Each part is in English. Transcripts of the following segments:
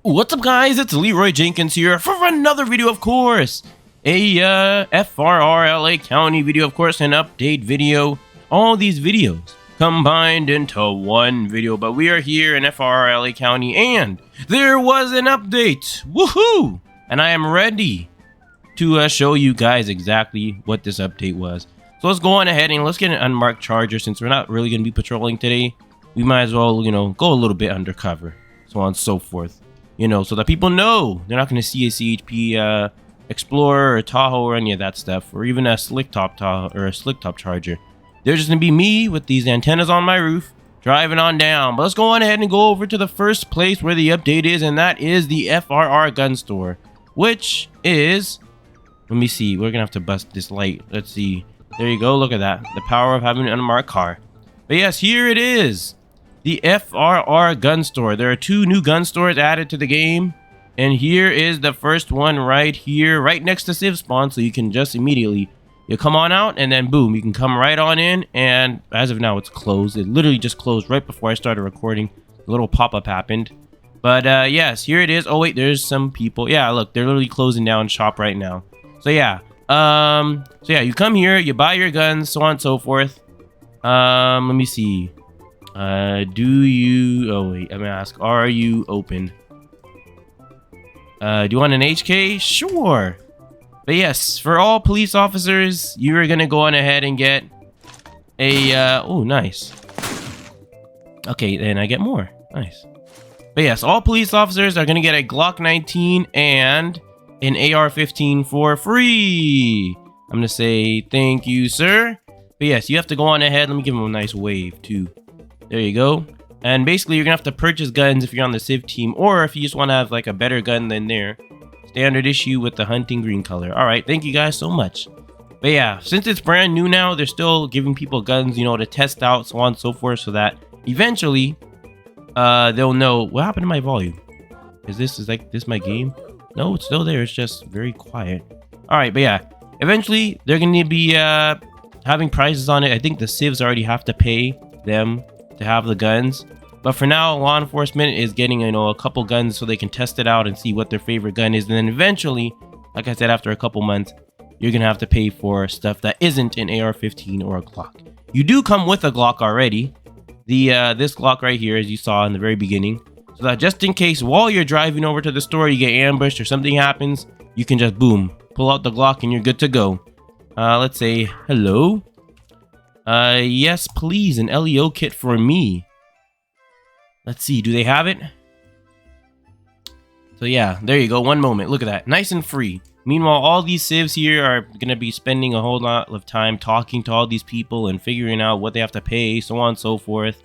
What's up, guys? It's Leroy Jenkins here for another video, of course. A FRR LA County video, of course, an update video. All these videos combined into one video, but we are here in FRR LA County, and there was an update. Woohoo! And I am ready to show you guys exactly what this update was. So let's go on ahead and let's get an unmarked charger. Since we're not really going to be patrolling today, we might as well, go a little bit undercover, so on and so forth. So that people know they're not going to see a CHP Explorer or Tahoe or any of that stuff, or even a slick top Tahoe or a slick top charger. There's just going to be me with these antennas on my roof driving on down. But let's go on ahead and go over to the first place where the update is, and that is the FRR gun store, which is, let me see, we're going to have to bust this light. Let's see. There you go. Look at that. The power of having an unmarked car. But yes, here it is. The FRR gun store. There are 2 new gun stores added to the game, and here is the first one right here, right next to Civ spawn. So you can just immediately, you come on out, and then boom, you can come right on in. And as of now, it's closed. It literally just closed right before I started recording. A little pop-up happened, but yes, here it is. Oh wait, there's some people. Yeah, look, they're literally closing down shop right now. So yeah, you come here, you buy your guns, so on and so forth. Let me see. Do you, oh wait, I'm gonna ask, are you open? Do you want an HK? Sure. But yes, for all police officers, you are gonna go on ahead and get a, oh, nice. Okay, then I get more. Nice. But yes, all police officers are gonna get a Glock 19 and an AR-15 for free. I'm gonna say thank you, sir. But yes, you have to go on ahead. Let me give him a nice wave too. There you go. And basically, you're gonna have to purchase guns if you're on the Civ team, or if you just want to have like a better gun than their standard issue with the hunting green color. All right, thank you guys so much. But yeah, since it's brand new now, they're still giving people guns, to test out, so on and so forth, so that eventually, they'll know what happened to my volume. Is this my game? No, it's still there. It's just very quiet. All right, but yeah, eventually they're gonna be having prices on it. I think the Civs already have to pay them to have the guns, but for now, law enforcement is getting a couple guns so they can test it out and see what their favorite gun is, and then eventually, like I said, after a couple months, you're gonna have to pay for stuff that isn't an AR-15 or a Glock. You do come with a Glock already, this Glock right here, as you saw in the very beginning, so that just in case while you're driving over to the store you get ambushed or something happens, you can just boom, pull out the Glock and you're good to go. Let's say hello. Yes, please, an LEO kit for me. Let's see, do they have it? So yeah, there you go, one moment, look at that, nice and free. Meanwhile, all these civs here are gonna be spending a whole lot of time talking to all these people and figuring out what they have to pay, so on and so forth,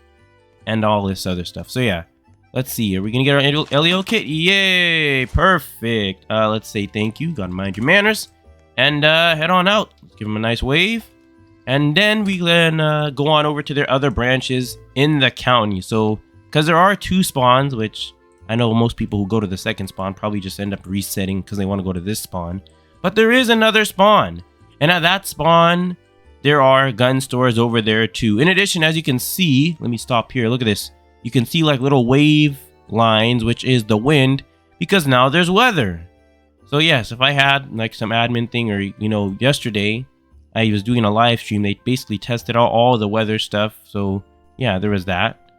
and all this other stuff. So yeah, let's see, are we gonna get our LEO kit? Yay, perfect. Let's say thank you, gotta mind your manners, and head on out. Let's give them a nice wave. And then we can go on over to their other branches in the county. So, because there are 2 spawns, which I know most people who go to the second spawn probably just end up resetting because they want to go to this spawn. But there is another spawn. And at that spawn, there are gun stores over there too. In addition, as you can see, let me stop here. Look at this. You can see like little wave lines, which is the wind, because now there's weather. So yes, if I had like some admin thing, or yesterday, I was doing a live stream, they basically tested out all the weather stuff. So yeah, there was that.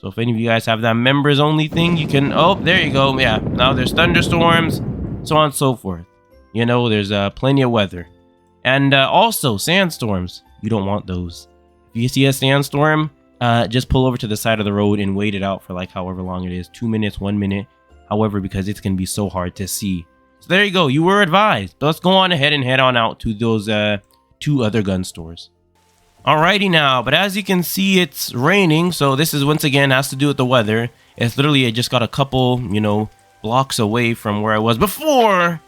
So if any of you guys have that members only thing, you can, oh, there you go. Yeah, now there's thunderstorms, so on and so forth. There's plenty of weather. And also sandstorms. You don't want those. If you see a sandstorm, just pull over to the side of the road and wait it out for like however long it is, 2 minutes, 1 minute, however, because it's going to be so hard to see. So there you go. You were advised. But let's go on ahead and head on out to those 2 other gun stores. Alrighty now, but as you can see, it's raining, so this is once again has to do with the weather. It's literally, I just got a couple, blocks away from where I was before.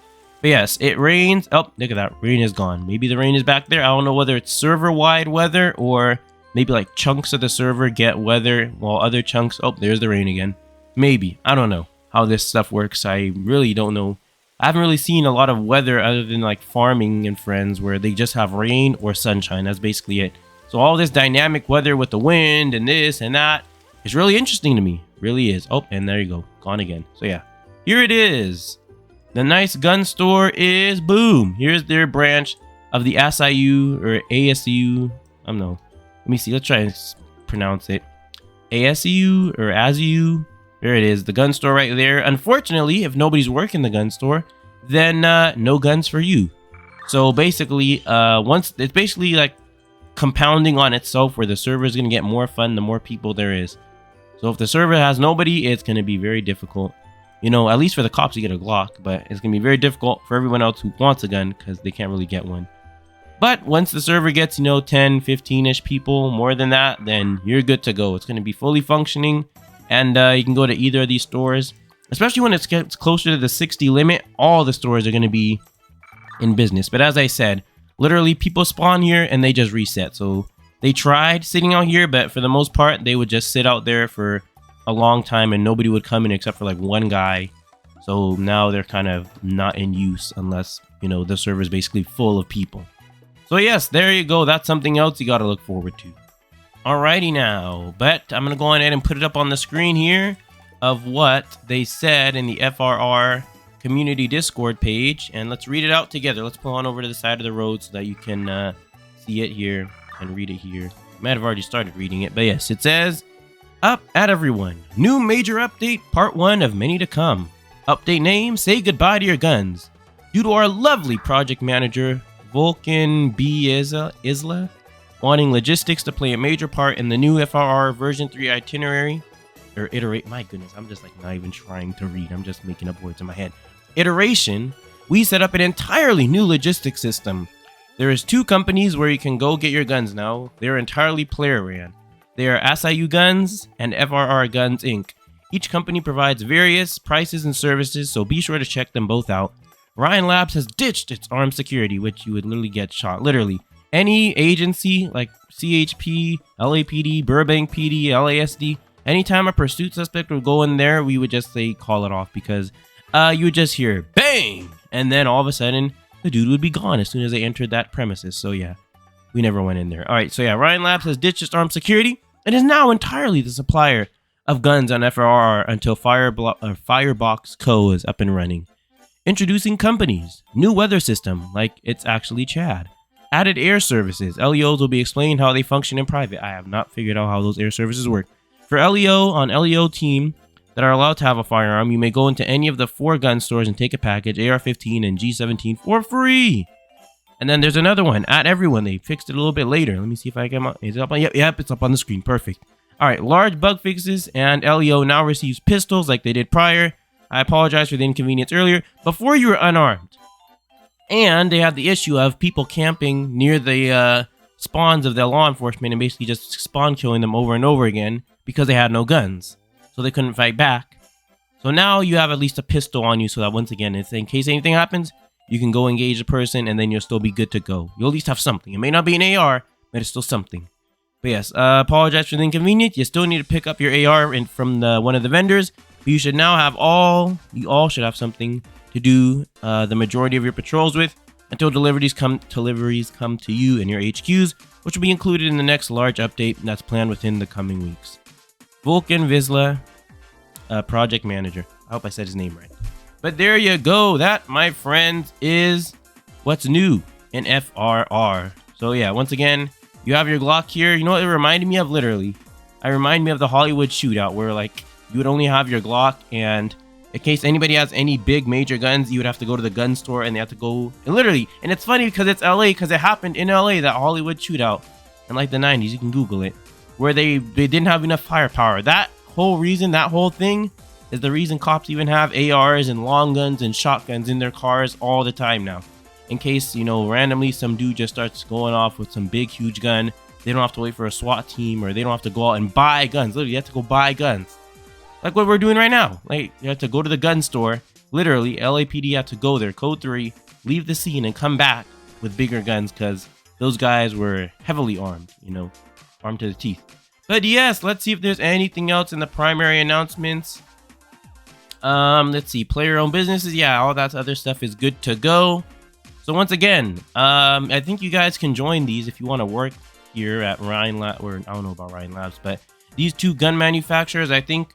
But yes, it rains. Oh, look at that, rain is gone. Maybe the rain is back there. I don't know whether it's server-wide weather or maybe like chunks of the server get weather while other chunks, oh, there's the rain again. Maybe, I don't know how this stuff works. I really don't know. I haven't really seen a lot of weather other than like farming and friends where they just have rain or sunshine. That's basically it. So all this dynamic weather with the wind and this and that is really interesting to me. Really is. Oh, and there you go. Gone again. So yeah, here it is. The nice gun store is boom. Here's their branch of the ASIU or ASU. I don't know. Let me see. Let's try and pronounce it. ASU or ASU. There it is. The gun store right there. Unfortunately, if nobody's working the gun store, then no guns for you. So basically, once it's basically like compounding on itself, where the server is going to get more fun the more people there is. So if the server has nobody, it's going to be very difficult. You know, at least for the cops, you get a Glock, but it's going to be very difficult for everyone else who wants a gun because they can't really get one. But once the server gets, you know, 10, 15-ish people, more than that, then you're good to go. It's going to be fully functioning, and you can go to either of these stores. Especially when it gets closer to the 60 limit, all the stores are going to be in business. But as I said, literally people spawn here and they just reset. So they tried sitting out here, but for the most part, they would just sit out there for a long time and nobody would come in except for like one guy. So now they're kind of not in use unless, you know, the server is basically full of people. So yes, there you go. That's something else you got to look forward to. Alrighty now, but I'm going to go ahead and put it up on the screen here of what they said in the FRR community Discord page. And let's read it out together. Let's pull on over to the side of the road so that you can see it here and read it here. I might have already started reading it, but yes, it says, "Up at everyone. New major update, part 1 of many to come. Update name, say goodbye to your guns. Due to our lovely project manager, Vulcan B. Isla, wanting logistics to play a major part in the new FRR version 3 itinerary, or iterate, my goodness, I'm just like not even trying to read. I'm just making up words in my head. Iteration, we set up an entirely new logistics system. There is 2 companies where you can go get your guns now. They're entirely player ran. They are ASIU Guns and FRR Guns Inc. Each company provides various prices and services, so be sure to check them both out. Ryan Labs has ditched its armed security, which you would literally get shot. Literally. Any agency like CHP, LAPD, Burbank PD, LASD, anytime a pursuit suspect would go in there, we would just say call it off because you would just hear bang! And then all of a sudden, the dude would be gone as soon as they entered that premises. So yeah, we never went in there. Alright, so yeah, Ryan Labs has ditched its armed security and is now entirely the supplier of guns on FRR until Firebox Co. is up and running. Introducing companies, new weather system, like it's actually Chad. Added air services, LEOs will be explained how they function in private. I have not figured out how those air services work. For LEO, on LEO team that are allowed to have a firearm, you may go into any of the 4 gun stores and take a package, AR-15 and G17 for free. And then there's another one, at everyone. They fixed it a little bit later. Let me see if I can. Is it up on? Yep, it's up on the screen. Perfect. All right, large bug fixes, and LEO now receives pistols like they did prior. I apologize for the inconvenience earlier. Before you were unarmed. And they had the issue of people camping near the spawns of the law enforcement and basically just spawn killing them over and over again because they had no guns. So they couldn't fight back. So now you have at least a pistol on you so that once again, in case anything happens, you can go engage the person and then you'll still be good to go. You'll at least have something. It may not be an AR, but it's still something. But yes, apologize for the inconvenience. You still need to pick up your AR from one of the vendors. But you should now have you all should have something to do the majority of your patrols with until deliveries come to you in your HQs, which will be included in the next large update that's planned within the coming weeks. Vulcan Visla, project manager. I hope I said his name right. But there you go. That, my friends, is what's new in FRR. So yeah, once again, you have your Glock here. You know what it reminded me of? Literally, it reminded me of the Hollywood shootout where like you would only have your Glock, and in case anybody has any big major guns, you would have to go to the gun store and they have to go and literally. And it's funny because it's LA, because it happened in LA, that Hollywood shootout in like the 90s. You can Google it, where they didn't have enough firepower. That whole reason, that whole thing is the reason cops even have ARs and long guns and shotguns in their cars all the time now. In case, you know, randomly some dude just starts going off with some big, huge gun, they don't have to wait for a SWAT team, or they don't have to go out and buy guns. Literally, you have to go buy guns. Like what we're doing right now. Like, you have to go to the gun store. Literally, LAPD have to go there, code 3, leave the scene, and come back with bigger guns because those guys were heavily armed, you know, armed to the teeth. But yes, let's see if there's anything else in the primary announcements. Let's see, player-owned businesses. Yeah, all that other stuff is good to go. So once again, I think you guys can join these if you want to work here at Ryan Labs, or I don't know about Ryan Labs, but these 2 gun manufacturers, I think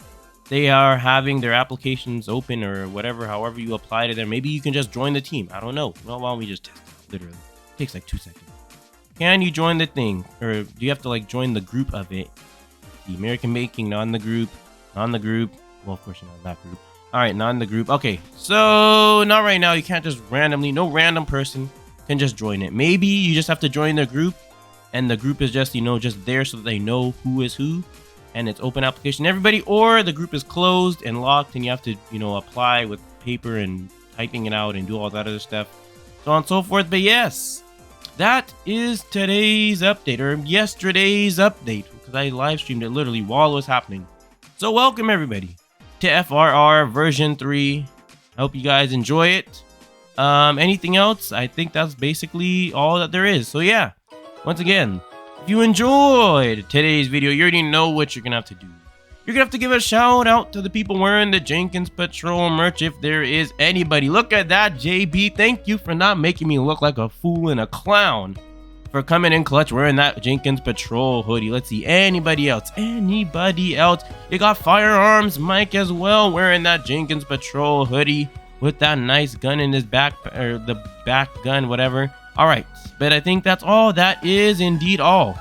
they are having their applications open or whatever, however you apply to them. Maybe you can just join the team. I don't know. Well, why don't we just test it? Literally. It takes like 2 seconds. Can you join the thing? Or do you have to like join the group of it? The American Baking, not in the group. Not in the group. Well, of course you're not in that group. Alright, not in the group. Okay, so not right now. You can't just randomly, no random person can just join it. Maybe you just have to join the group, and the group is just, you know, just there so that they know who is who, and it's open application everybody, or the group is closed and locked and you have to, you know, apply with paper and typing it out and do all that other stuff, so on and so forth. But yes, that is today's update, or yesterday's update, because I live streamed it literally while it was happening. So welcome everybody to FRR version 3. I hope you guys enjoy it. Anything else? I think that's basically all that there is. So yeah, once again, if you enjoyed today's video, you already know what you're gonna have to do. You're gonna have to give a shout out to the people wearing the Jenkins Patrol merch, if there is anybody. Look at that, JB. Thank you for not making me look like a fool and a clown for coming in clutch wearing that Jenkins Patrol hoodie. Let's see, anybody else? Anybody else? You got Firearms Mike as well, wearing that Jenkins Patrol hoodie with that nice gun in his back, or the back gun, whatever. All right, but I think that's all. That is indeed all.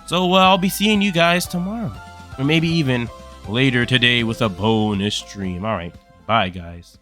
So I'll be seeing you guys tomorrow, or maybe even later today with a bonus stream. All right, bye guys.